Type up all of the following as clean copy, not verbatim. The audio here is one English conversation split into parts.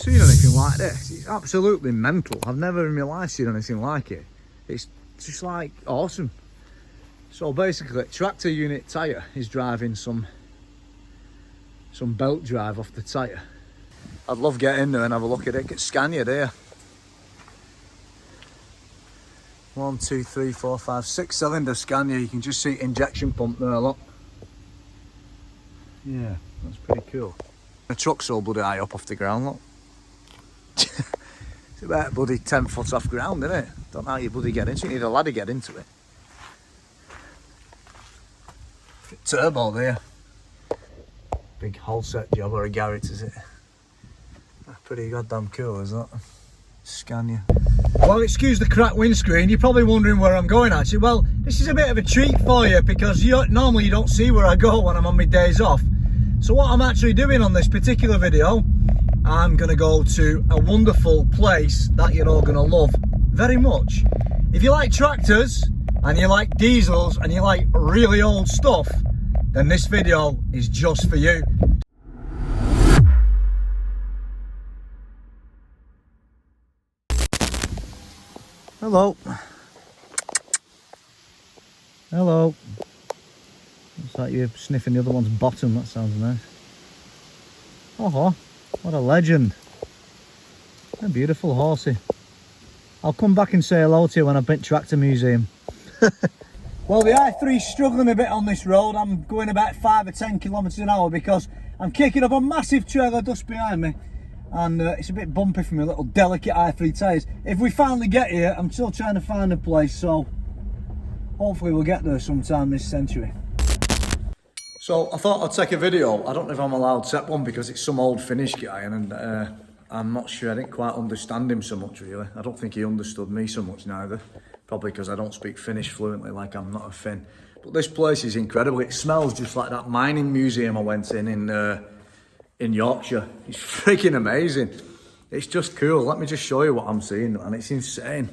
Seen anything like this? It's absolutely mental. I've never in my life seen anything like it. It's just like awesome. So basically, tractor unit tyre is driving some belt drive off the tyre. I'd love to get in there and have a look at it. Scan you there. 1, 2, 3, 4, 5, 6 cylinder Scania. You can just see injection pump there, look. Yeah, that's pretty cool. The truck's so bloody high up off the ground, look. It's about bloody 10 foot off ground, isn't it? Don't know how you bloody get into it. You need a ladder to get into it. Turbo there. Big hull set job or a garage, is it? That's pretty goddamn cool, is that? Scania. Well, excuse the cracked windscreen. You're probably wondering where I'm going actually. Well, this is a bit of a treat for you because normally you don't see where I go when I'm on my days off. So what I'm actually doing on this particular video, I'm going to go to a wonderful place that you're all going to love very much. If you like tractors and you like diesels and you like really old stuff, then this video is just for you. Hello. Hello. Looks like you're sniffing the other one's bottom. That sounds nice. Oh, what a legend. A beautiful horsey. I'll come back and say hello to you when I've been to Tractor Museum. Well, the i3's struggling a bit on this road. I'm going about 5 or 10 kilometres an hour because I'm kicking up a massive trail of dust behind me. And it's a bit bumpy for my little delicate i3 tyres. If we finally get here, I'm still trying to find a place, so hopefully we'll get there sometime this century. So I thought I'd take a video. I don't know if I'm allowed to take one because it's some old Finnish guy and I'm not sure, I didn't quite understand him so much really. I don't think he understood me so much neither. Probably because I don't speak Finnish fluently, like I'm not a Finn. But this place is incredible. It smells just like that mining museum I went in Yorkshire. It's freaking amazing. It's just cool. Let me just show you what I'm seeing, and it's insane.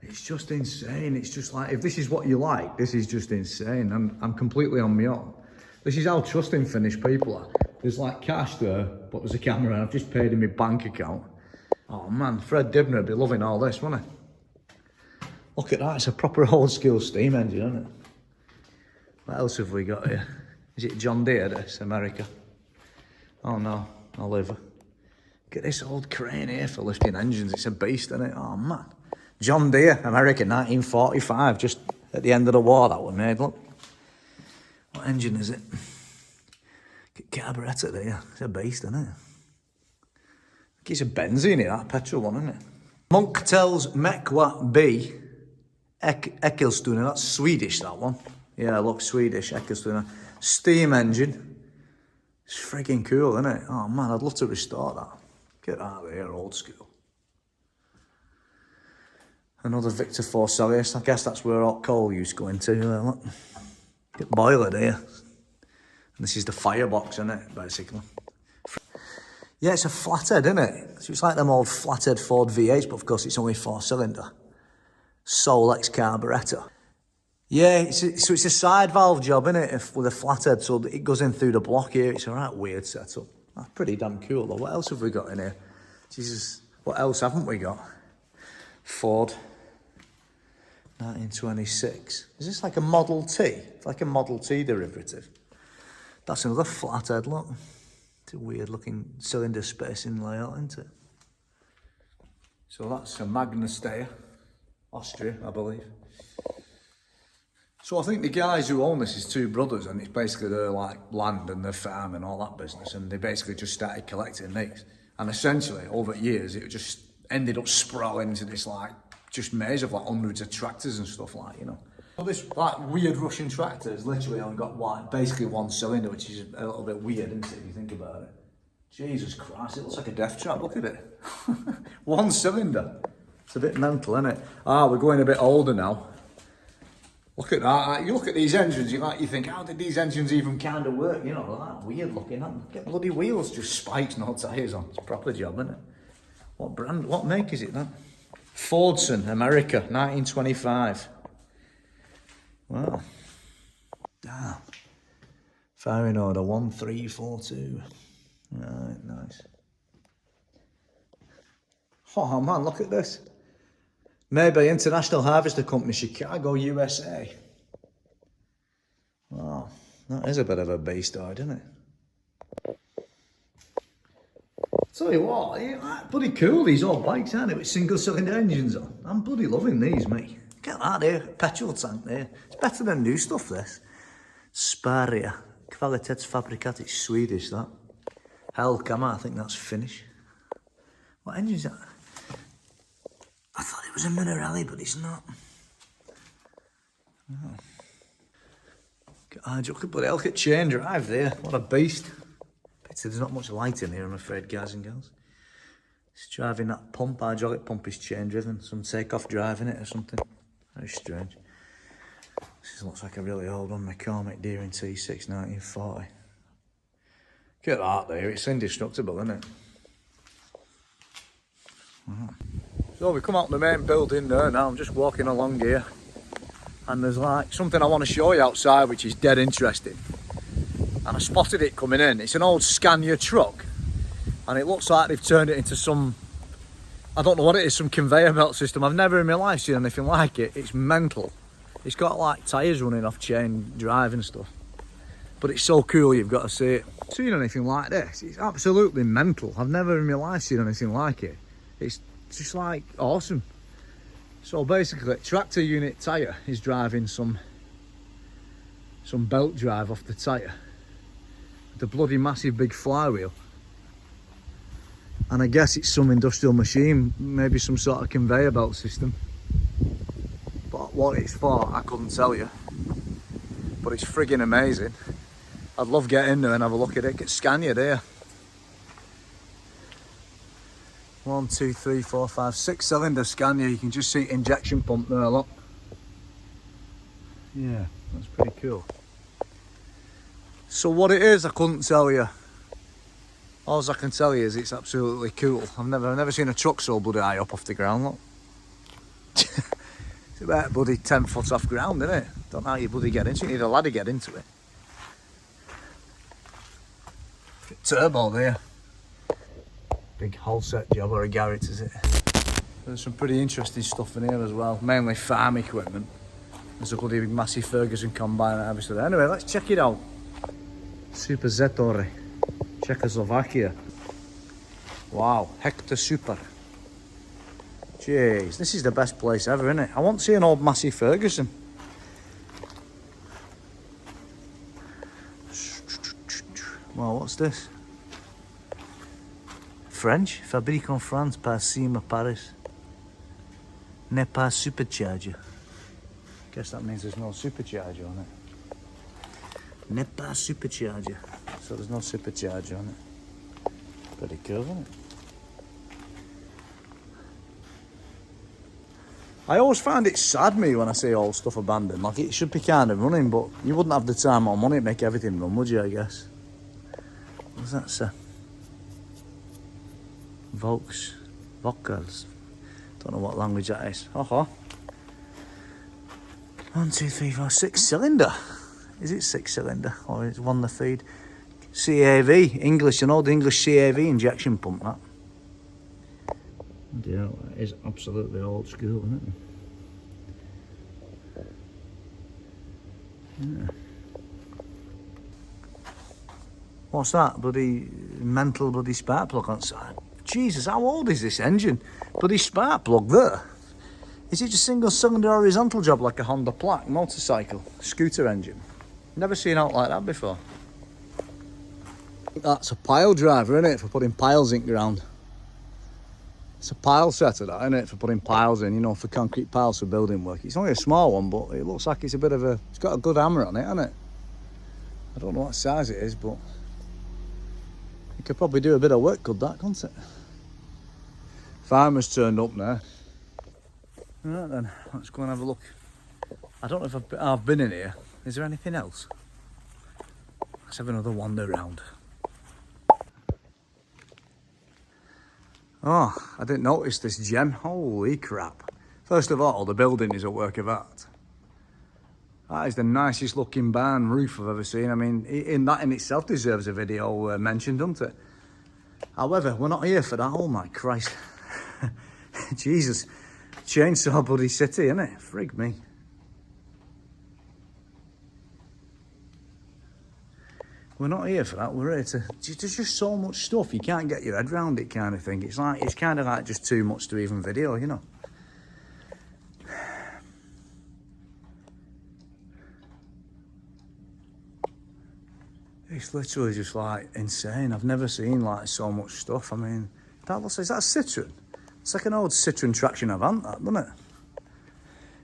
It's just insane. It's just like, if this is what you like, this is just insane. I'm completely on my own. This is how trusting Finnish people are. There's like cash there, but there's a camera, and I've just paid in my bank account. Oh man, Fred Dibner would be loving all this, wouldn't he? Look at that, it's a proper old school steam engine, isn't it? What else have we got here? Is it John Deere, this, America? Oh no, Oliver. Look at this old crane here for lifting engines. It's a beast, isn't it? Oh man. John Deere, America, 1945. Just at the end of the war that was made, look. What engine is it? Carburettor there. It's a beast, isn't it? I think it's a benzene here, that petrol one, isn't it? Munktells Mekwa B. Ekilstuna. That's Swedish, that one. Yeah, look, Swedish, Ekilstuna. Steam engine. It's freaking cool, isn't it? Oh man, I'd love to restore that. Get out of here, old school. Another Victor Forselius. I guess that's where hot coal used to go into. Look. Get boiler there. And this is the firebox, isn't it, basically? Yeah, it's a flathead, isn't it? So it's like them old flathead Ford V8s, but of course it's only 4-cylinder. Solex carburettor. Yeah, so it's a side valve job, isn't it, with a flathead, so it goes in through the block here. It's a right weird setup. That's pretty damn cool, though. What else have we got in here? Jesus, what else haven't we got? Ford, 1926. Is this like a Model T? It's like a Model T derivative. That's another flathead, look. It's a weird looking cylinder spacing layout, isn't it? So that's a Magna Steyr, Austria, I believe. So I think the guys who own this is two brothers, and it's basically their like land and their farm and all that business, and they basically just started collecting these. And essentially, over years, it just ended up sprawling into this like just maze of like hundreds of tractors and stuff like, you know. Well, this like weird Russian tractor has literally only got like basically one cylinder, which is a little bit weird, isn't it, if you think about it? Jesus Christ, it looks like a death trap, look at it. One cylinder. It's a bit mental, isn't it? Ah, we're going a bit older now. Look at that. You look at these engines, you think, how did these engines even kind of work? You know, they're that weird looking. Get bloody wheels, just spikes, no tyres on. It's a proper job, isn't it? What brand, what make is it then? Fordson, America, 1925. Wow. Damn. Firing order 1342. Right, nice. Oh man, look at this. Maybe International Harvester Company, Chicago, USA. Wow, that is a bit of a beast, isn't it? Tell you what, bloody cool, these old bikes, aren't they, with single-cylinder engines on. I'm bloody loving these, mate. Look at that there, petrol tank there. It's better than new stuff, this. Sparia. Kvalitetsfabrikat, it's Swedish, that. Hellkammer, I think that's Finnish. What engine is that? I thought it was a Minerelli, but it's not. Oh. Bloody hell, look at chain drive there. What a beast. There's not much light in here, I'm afraid, guys and girls. It's driving that pump, hydraulic pump is chain driven. Some take-off driving it or something. Very strange. This looks like a really old one, McCormick Deering T6 1940. Look at that there, it's indestructible, isn't it? Wow. So we come out the main building there now, I'm just walking along here. And there's like something I want to show you outside which is dead interesting. And I spotted it coming in. It's an old Scania truck. And it looks like they've turned it into some, I don't know what it is, some conveyor belt system. I've never in my life seen anything like it. It's mental. It's got like tyres running off chain drive and stuff. But it's so cool, you've got to see it. Seen anything like this? It's absolutely mental. I've never in my life seen anything like it. It's just like awesome. So basically, tractor unit tyre is driving some belt drive off the tyre. The bloody massive big flywheel. And I guess it's some industrial machine, maybe some sort of conveyor belt system. But what it's for, I couldn't tell you. But it's friggin' amazing. I'd love to get in there and have a look at it. Get Scania there. 1, 2, 3, 4, 5, 6 cylinder Scania. You can just see injection pump there, look. Yeah, that's pretty cool. So what it is, I couldn't tell you. All I can tell you is it's absolutely cool. I've never seen a truck so bloody high up off the ground, look. It's about bloody 10 foot off ground, isn't it? Don't know how you bloody get into it. You need a ladder to get into it. Turbo there. Big hull set job or a garage, is it? There's some pretty interesting stuff in here as well. Mainly farm equipment. There's a bloody big massive Ferguson combine harvester there. Anyway, let's check it out. Super Zetor, Czechoslovakia. Wow, Hector Super. Jeez, this is the best place ever, isn't it? I want to see an old massive Ferguson. Well, what's this? French, fabrique en France par Sima Paris. N'est pas supercharger. Guess that means there's no supercharger on it. N'est pas supercharger. So there's no supercharger on it. Pretty cool, isn't it? I always find it sad, me, when I see old stuff abandoned. Like, it should be kind of running, but you wouldn't have the time or money to make everything run, would you, I guess? What does that say? Vocals. Don't know what language that is. 1, 2, 3, 4, 6 cylinder. Is it 6 cylinder or is one the feed? CAV, English, an old English CAV injection pump, that. Yeah, that is absolutely old school, isn't it? Yeah. What's that? Bloody mental bloody spark plug on the side. Jesus, how old is this engine? Bloody spark plug there. Is it just single cylinder horizontal job like a Honda Plaque motorcycle scooter engine? Never seen out like that before. That's a pile driver, isn't it, for putting piles in ground. It's a pile setter, that, isn't it, for putting piles in, you know, for concrete piles for building work. It's only a small one, but it looks like it's a bit of a, it's got a good hammer on it, hasn't it? I don't know what size it is, but it could probably do a bit of work, could that, couldn't it? Farmer's turned up now. Right then, let's go and have a look. I don't know if I've been in here. Is there anything else? Let's have another wander around. Oh, I didn't notice this gem. Holy crap. First of all, the building is a work of art. That is the nicest looking barn roof I've ever seen. I mean, that in itself deserves a video mention, doesn't it? However, we're not here for that. Oh my Christ. Jesus, chainsaw bloody city, innit? Frig me. We're not here for that, we're here to... There's just so much stuff, you can't get your head around it kind of thing. It's kind of like just too much to even video, you know. It's literally just like insane. I've never seen like so much stuff. I mean, is that a Citroen? It's like an old Citroen traction Avant, that, doesn't it?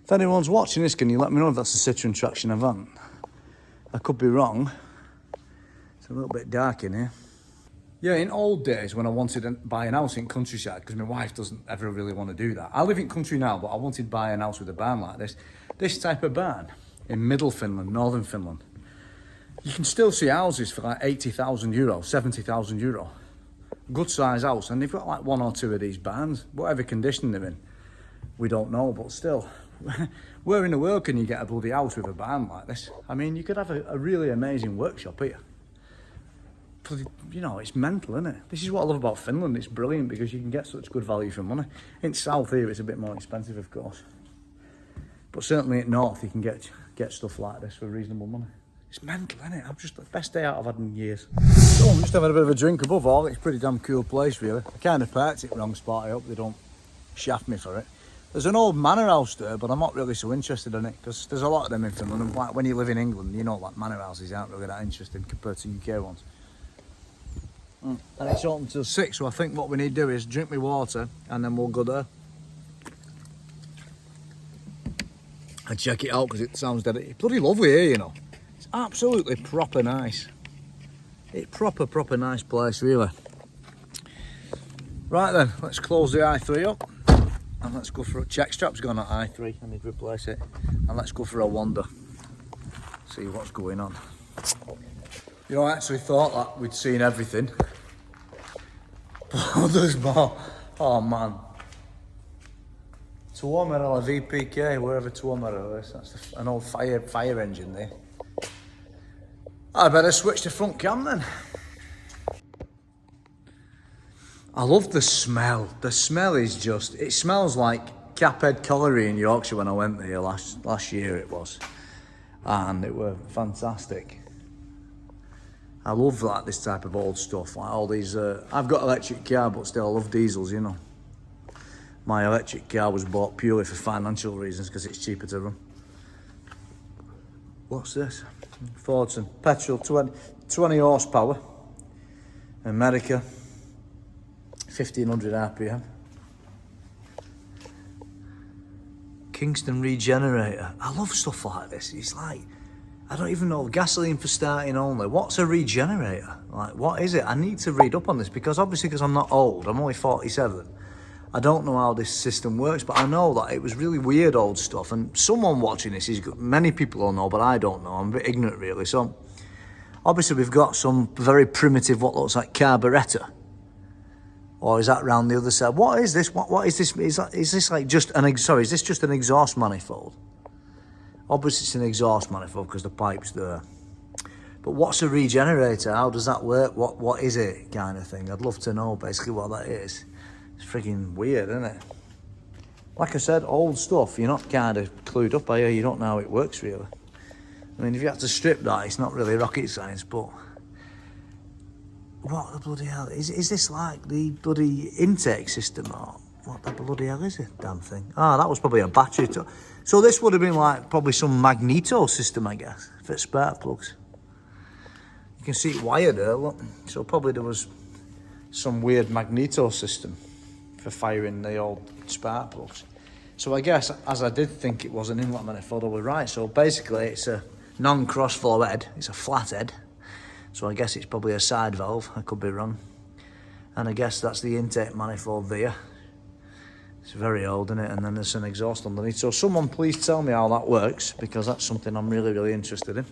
If anyone's watching this, can you let me know if that's a Citroen traction Avant? I could be wrong. It's a little bit dark in here. Yeah, in old days when I wanted to buy an house in countryside, because my wife doesn't ever really want to do that. I live in country now, but I wanted to buy an house with a barn like this. This type of barn in middle Finland, northern Finland. You can still see houses for like 80,000 euro, 70,000 euro. Good size house, and they've got like one or two of these barns. Whatever condition they're in, we don't know, but still. Where in the world can you get a bloody house with a barn like this? I mean, you could have a really amazing workshop here. You know, it's mental, isn't it? This is what I love about Finland. It's brilliant because you can get such good value for money. In south here, it's a bit more expensive, of course. But certainly in north, you can get stuff like this for reasonable money. It's mental, isn't it? I'm just the best day out I've had in years. So I'm just having a bit of a drink above all. It's a pretty damn cool place, really. I kind of parked it wrong spot. I hope they don't shaft me for it. There's an old manor house there, but I'm not really so interested in it because there's a lot of them in Finland. And like when you live in England, you know, like manor houses aren't really that interesting compared to UK ones. And it's open till 6, so I think what we need to do is drink me water and then we'll go there and check it out because it sounds dead. It's bloody lovely here, you know. It's absolutely proper nice. It's proper nice place, really. Right then, let's close the i3 up and let's go for a check strap's gone at i3. I need to replace it, and let's go for a wander, see what's going on. You know, I actually thought that we'd seen everything. But there's more. Oh man. Tuomero VPK, wherever Tuomero is. That's an old fire engine there. I better switch to front cam then. I love the smell. The smell is just, it smells like Caphead Colliery in Yorkshire when I went there last year it was. And it were fantastic. I love like this type of old stuff, like all these, I've got an electric car but still I love diesels, you know. My electric car was bought purely for financial reasons because it's cheaper to run. What's this? Fordson, petrol, 20 horsepower, America, 1500 RPM. Kingston regenerator. I love stuff like this. It's like, I don't even know, gasoline for starting only. What's a regenerator? Like, what is it? I need to read up on this because obviously because I'm not old, I'm only 47. I don't know how this system works, but I know that it was really weird old stuff. And someone watching this is good. Many people will know, but I don't know. I'm a bit ignorant really. So obviously we've got some very primitive, what looks like carburettor. Or is that round the other side? What is this? What is this? Is this like just an, sorry, is this just an exhaust manifold? Obviously it's an exhaust manifold because the pipe's there. But what's a regenerator? How does that work? What is it kind of thing? I'd love to know basically what that is. It's freaking weird, isn't it? Like I said, old stuff, you're not kind of clued up, are you? You don't know how it works really. I mean, if you have to strip that, it's not really rocket science, but what the bloody hell? Is this like the bloody intake system or what the bloody hell is it, damn thing? Ah, that was probably a battery. So this would have been like probably some magneto system, I guess, for spark plugs. You can see it wired there, look. So probably there was some weird magneto system for firing the old spark plugs. So I guess, as I did think it was an inlet manifold, I was right. So basically it's a non-cross flow head, it's a flat head. So I guess it's probably a side valve, I could be wrong. And I guess that's the intake manifold there. It's very old, isn't it? And then there's an exhaust underneath. So someone please tell me how that works, because that's something I'm really interested in.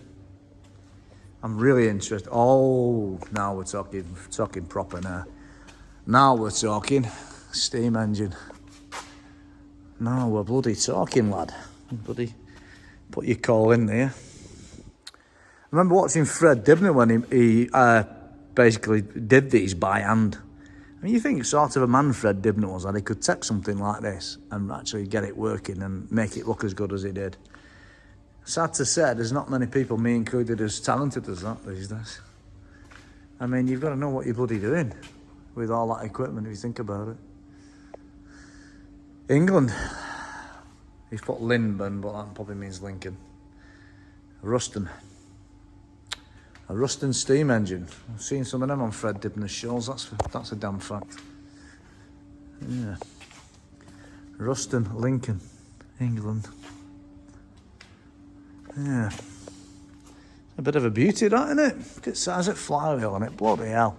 I'm really interested. Oh, now we're talking proper now. Now we're talking steam engine. Now we're bloody talking, lad. Bloody put your call in there. I remember watching Fred Dibner when he basically did these by hand. I mean, you think sort of a Manfred Dibnah was that he could take something like this and actually get it working and make it look as good as he did. Sad to say, there's not many people, me included, as talented as that these days. I mean, you've got to know what you're bloody doing with all that equipment if you think about it. England. He's put Lindburn, but that probably means Lincoln. Ruston. A Ruston steam engine. I've seen some of them on Fred Dibnah's shows, that's a damn fact. Yeah. Ruston, Lincoln, England. Yeah. A bit of a beauty, that, isn't it? Look at the size of flywheel on it, bloody hell.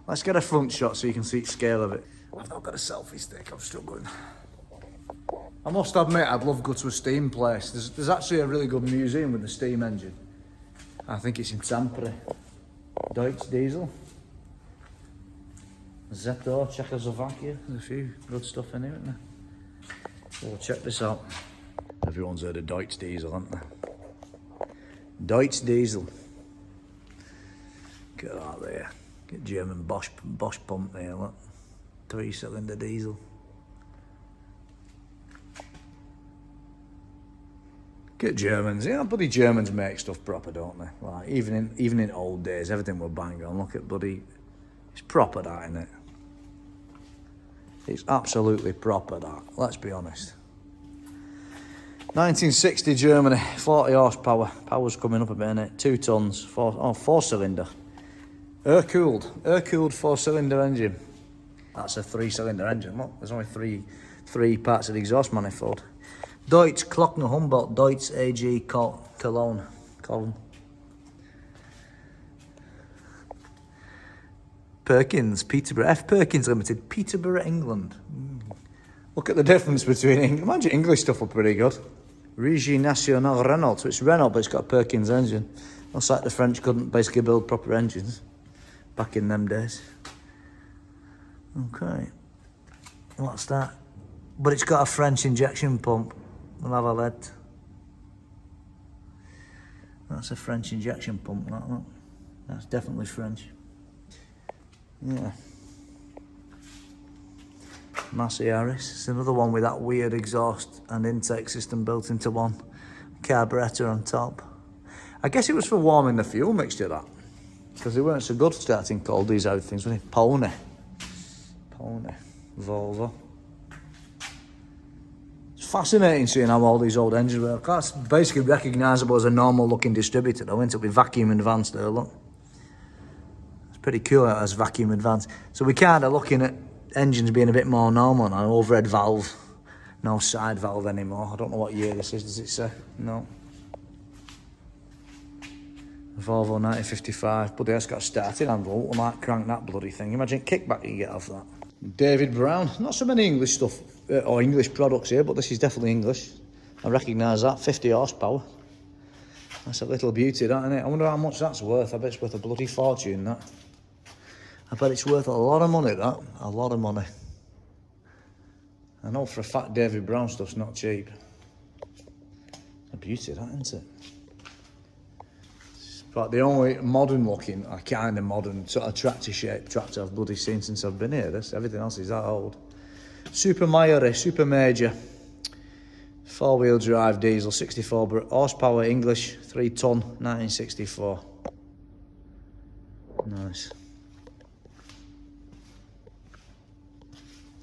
Let's get a front shot so you can see the scale of it. I've not got a selfie stick, I'm struggling. I must admit, I'd love to go to a steam place. There's actually a really good museum with the steam engine. I think it's in Tampere. Deutsch diesel. Zetor, Czechoslovakia. There's a few good stuff in here, isn't there? We'll check this out. Everyone's heard of Deutsch diesel, haven't they? Deutsch diesel. Get that there. Get German Bosch pump there, look. 3-cylinder diesel. Get Germans, yeah, bloody Germans make stuff proper, don't they? Like even in old days, everything were bang on. Look at bloody, it's proper, that, isn't it? It's absolutely proper, that. Let's be honest. 1960 Germany, 40 horsepower. Power's coming up a bit, innit? 2 tons, 4-cylinder. Air-cooled 4-cylinder engine. That's a 3-cylinder engine. Look, there's only three parts of the exhaust manifold. Deutsch Glockner Humboldt Deutsch AG Cologne. Perkins, Peterborough, F. Perkins Limited, Peterborough, England. Look at the difference between imagine English stuff are pretty good. Régie Nationale Renault, so it's Renault but it's got a Perkins engine. Looks like the French couldn't basically build proper engines back in them days. Okay, what's that? But it's got a French injection pump. We'll have a lead. That's a French injection pump, that look. That's definitely French. Yeah. Massey Harris. It's another one with that weird exhaust and intake system built into one. Carburettor on top. I guess it was for warming the fuel mixture, that. Because they weren't so good starting cold, these out things, weren't they? Pony. Volvo. It's fascinating seeing how all these old engines work. That's basically recognisable as a normal looking distributor, though, isn't it? With vacuum advanced there, look. It's pretty cool as vacuum advanced. So we're kind of looking at engines being a bit more normal now. Overhead valve, no side valve anymore. I don't know what year this is, does it say? No. Volvo 1955, bloody that's got a starting handle. I might crank that bloody thing. Imagine kickback you can get off that. David Brown, not so many English stuff, or English products here, but this is definitely English. I recognise that, 50 horsepower. That's a little beauty, that, isn't it? I wonder how much that's worth. I bet it's worth a bloody fortune, that. I bet it's worth a lot of money, that. A lot of money. I know for a fact David Brown stuff's not cheap. A beauty, that, isn't it? But the only modern looking, or kind of modern, sort of tractor-shaped tractor I've bloody seen since I've been here. Everything else is that old. Super Major. 4-wheel drive diesel, 64 horsepower, English, 3 ton, 1964. Nice.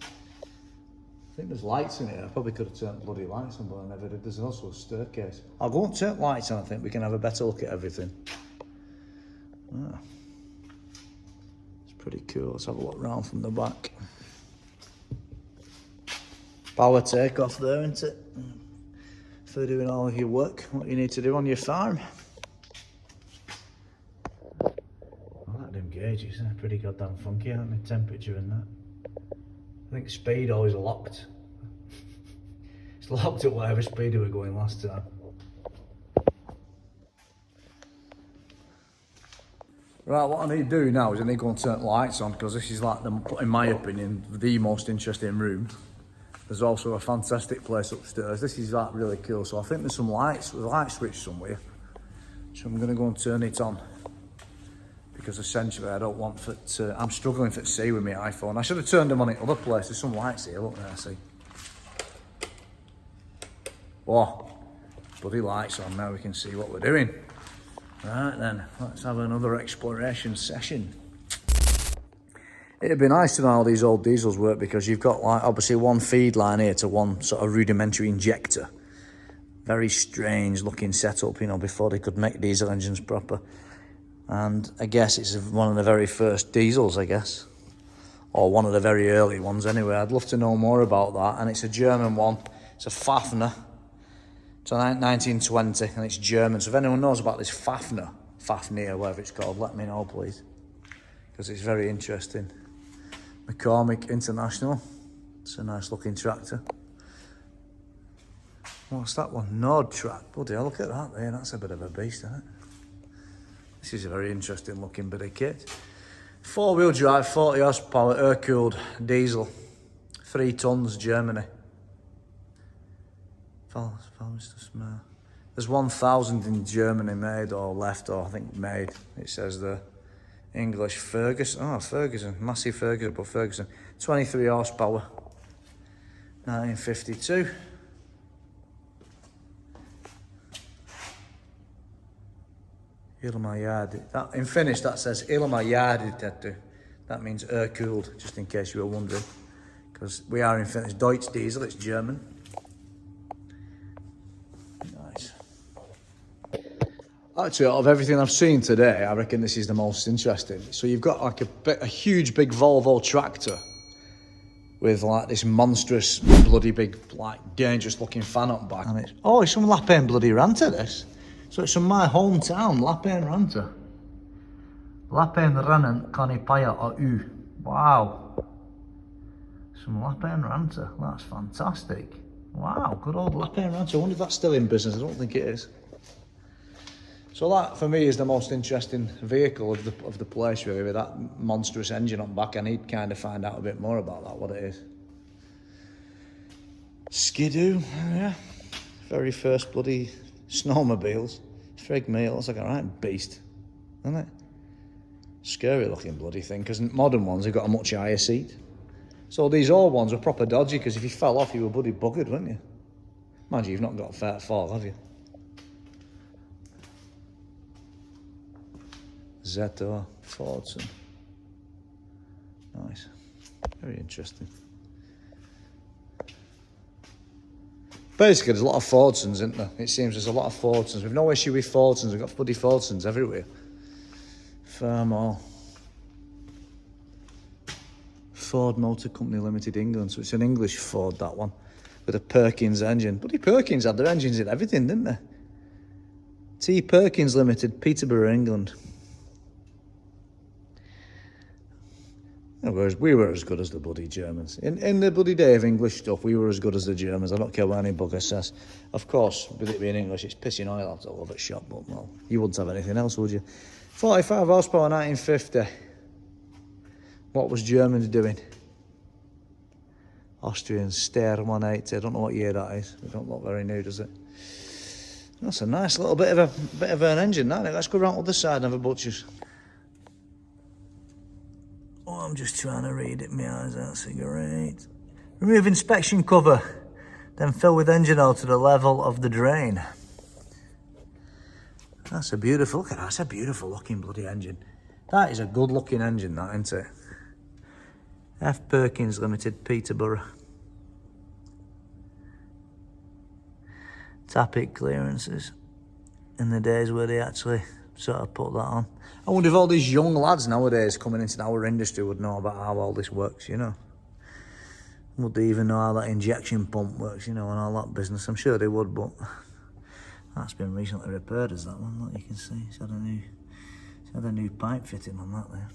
I think there's lights in here. I probably could have turned bloody lights on, but I never did. There's also a staircase. I'll go and turn lights on, I think we can have a better look at everything. Ah. It's pretty cool. Let's have a look round from the back. Power takeoff there, isn't it? For doing all of your work, what you need to do on your farm. I like them gauges, they're pretty goddamn funky, aren't they? Temperature and that. I think speed always locked. It's locked at whatever speed we were going last time. Right, what I need to do now is I need to go and turn lights on, because this is like, in my opinion, the most interesting room. There's also a fantastic place upstairs. This is like really cool, so I think there's some lights, there's a light switch somewhere. So I'm going to go and turn it on. because essentially I don't want to, I'm struggling to see with my iPhone. I should have turned them on at other places. There's some lights here, look there, see. Whoa, bloody lights on, now we can see what we're doing. Right then, let's have another exploration session. It'd be nice to know how these old diesels work, because you've got like obviously one feed line here to one sort of rudimentary injector. Very strange looking setup, you know, before they could make diesel engines proper. And I guess it's one of the very first diesels, I guess. Or one of the very early ones anyway. I'd love to know more about that. And it's a German one. It's a Fafner. It's 1920 and it's German. So if anyone knows about this Fafner, whatever it's called, let me know please. Because it's very interesting. McCormick International. It's a nice looking tractor. What's that one? Nord track. Bloody hell, look at that there. That's a bit of a beast, isn't it? This is a very interesting looking bit of kit. 4-wheel drive, 40 horsepower, air-cooled diesel. 3 tons, Germany. There's 1,000 in Germany made or left, or I think made. It says the English Ferguson. Oh, Ferguson. Massive Ferguson, but Ferguson. 23 horsepower. 1952. That, in Finnish that says ilmajäähdytetty. That means air-cooled, just in case you were wondering. Because we are in Finnish. Deutsch diesel, it's German. Nice. Actually, out of everything I've seen today, I reckon this is the most interesting. So you've got like a huge big Volvo tractor with like this monstrous, bloody big, like dangerous looking fan up back. And it's some Lapin bloody ranter, this. So it's from my hometown, Lapin Ranta. Lapin Rannen Kanipaja Oy. Wow. Some Lapin Ranta. That's fantastic. Wow, good old Lapin Ranta. I wonder if that's still in business. I don't think it is. So that, for me, is the most interesting vehicle of the place, really, with that monstrous engine on back. I need to kind of find out a bit more about that, what it is. Skidoo, yeah. Very first bloody snowmobiles. Frig me, it looks like a right beast, doesn't it? Scary looking bloody thing, because modern ones have got a much higher seat. So these old ones were proper dodgy, because if you fell off, you were bloody buggered, weren't you? Mind you, you've not got a fair fall, have you? Zetor, Fordson. Nice. Very interesting. Basically, there's a lot of Fordsons, isn't there? It seems there's a lot of Fordsons. We've no issue with Fordsons. We've got bloody Fordsons everywhere. Fermor. Ford Motor Company Limited, England. So it's an English Ford, that one. With a Perkins engine. Bloody Perkins had their engines in everything, didn't they? T. Perkins Limited, Peterborough, England. Whereas we were as good as the bloody Germans. In the bloody day of English stuff, we were as good as the Germans. I don't care what any bugger says. Of course, with it being English, it's pissing oil out all over the shop, but well, you wouldn't have anything else, would you? 45 horsepower, 1950. What was Germans doing? Austrians, Steyr 180. I don't know what year that is. It don't look very new, does it? That's a nice little bit of an engine, that. Let's go around to the side and have a butcher's. Oh, I'm just trying to read it, my eyes out, cigarette. Remove inspection cover, then fill with engine oil to the level of the drain. That's a beautiful, look at that, that's a beautiful looking bloody engine. That is a good looking engine, that, isn't it? F. Perkins Limited, Peterborough. Tappet clearances in the days where they actually sort of put that on. I wonder if all these young lads nowadays coming into our industry would know about how all this works, you know. Would they even know how that injection pump works, you know, and all that business? I'm sure they would, but that's been recently repaired, as that one, look, you can see. It's had a new pipe fitting on that there.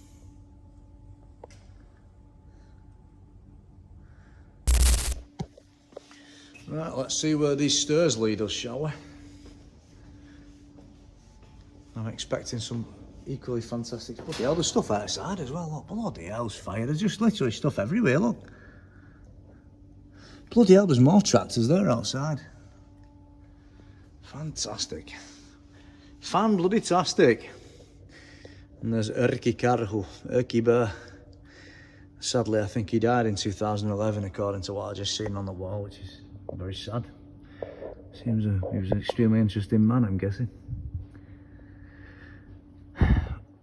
Right, let's see where these stairs lead us, shall we? I'm expecting some equally fantastic. Bloody hell, there's stuff outside as well. Look, bloody hell's fire. There's just literally stuff everywhere, look. Bloody hell, there's more tractors there outside. Fantastic. Fan-bloody-tastic. And there's Erki Bear. Sadly, I think he died in 2011, according to what I just seen on the wall, which is very sad. Seems he was an extremely interesting man, I'm guessing.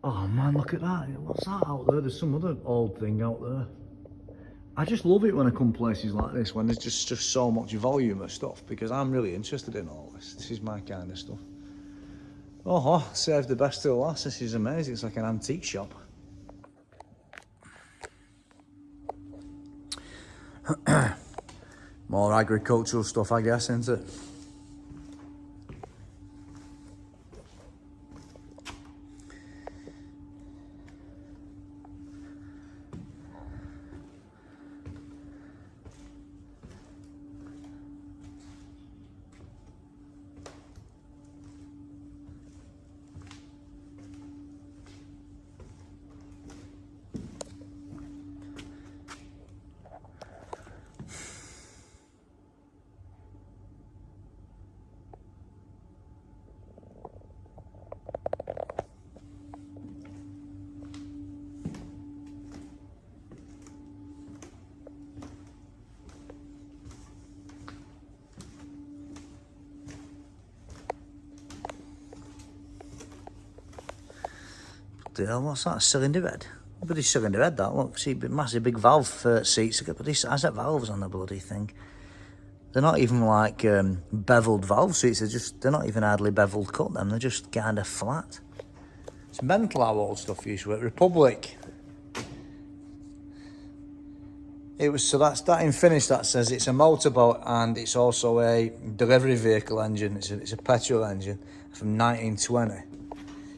Oh man, look at that. What's that out there? There's some other old thing out there. I just love it when I come places like this, when there's just so much volume of stuff, because I'm really interested in all this. This is my kind of stuff. Oh, saved the best till last. This is amazing. It's like an antique shop. More agricultural stuff, I guess, isn't it? What's that? Cylinder head? Bloody cylinder head, that. Look, see, massive big valve seats. But this has valves on the bloody thing. They're not even like beveled valve seats. They're not even hardly beveled cut. Them. They're just kind of flat. It's mental how old stuff used to work. Republic. It was, so that's that in Finnish. That says it's a motorboat and it's also a delivery vehicle engine. It's a petrol engine from 1920.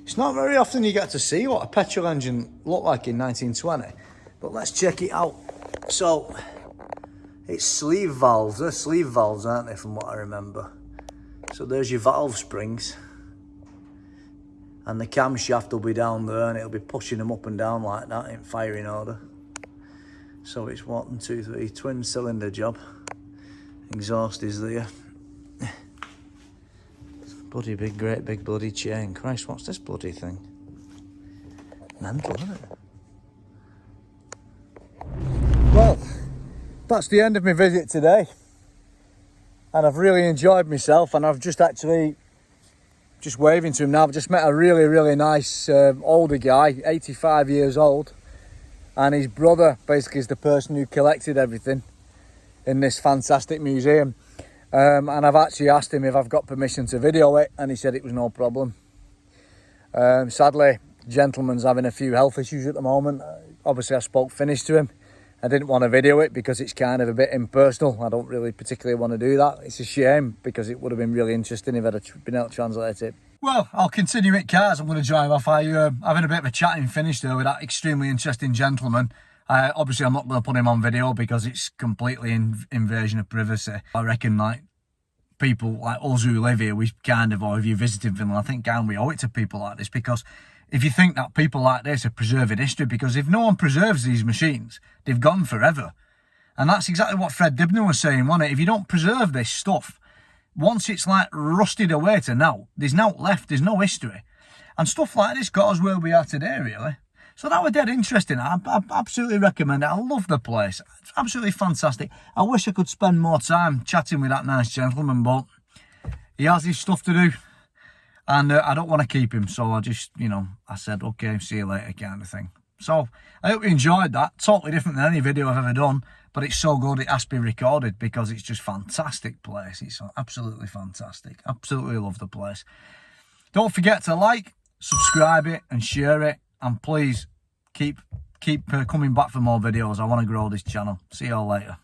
It's not very often you get to see what a petrol engine looked like in 1920, but let's check it out. So, it's sleeve valves. They're sleeve valves, aren't they, from what I remember? So there's your valve springs. And the camshaft will be down there and it'll be pushing them up and down like that in firing order. So it's 1, 2, 3, twin cylinder job. Exhaust is there. Bloody big, great big bloody chain. Christ, what's this bloody thing? Mental, isn't it? Well, that's the end of my visit today. And I've really enjoyed myself, and I've just waving to him now. I've just met a really, really nice older guy, 85 years old. And his brother basically is the person who collected everything in this fantastic museum. And I've actually asked him if I've got permission to video it, and he said it was no problem. Sadly, the gentleman's having a few health issues at the moment. Obviously, I spoke Finnish to him. I didn't want to video it because it's kind of a bit impersonal. I don't really particularly want to do that. It's a shame because it would have been really interesting if I'd been able to translate it. Well, I'll continue it, cars. I'm going to drive off. Having a bit of a chat in Finnish there with that extremely interesting gentleman. Obviously, I'm not going to put him on video because it's completely invasion of privacy. I reckon, like, people like us who live here, we kind of, or if you visited Finland, I think we owe it to people like this, because if you think that people like this are preserving history, because if no one preserves these machines, they've gone forever. And that's exactly what Fred Dibner was saying, wasn't it? If you don't preserve this stuff, once it's like rusted away to now, there's now left, there's no history. And stuff like this got us where we are today, really. So that was dead interesting. I absolutely recommend it. I love the place. It's absolutely fantastic. I wish I could spend more time chatting with that nice gentleman, but he has his stuff to do. And I don't want to keep him. So I just, I said, okay, see you later kind of thing. So I hope you enjoyed that. Totally different than any video I've ever done. But it's so good it has to be recorded because it's just fantastic place. It's absolutely fantastic. Absolutely love the place. Don't forget to like, subscribe it and share it. And please keep coming back for more videos. I want to grow this channel. See you all later.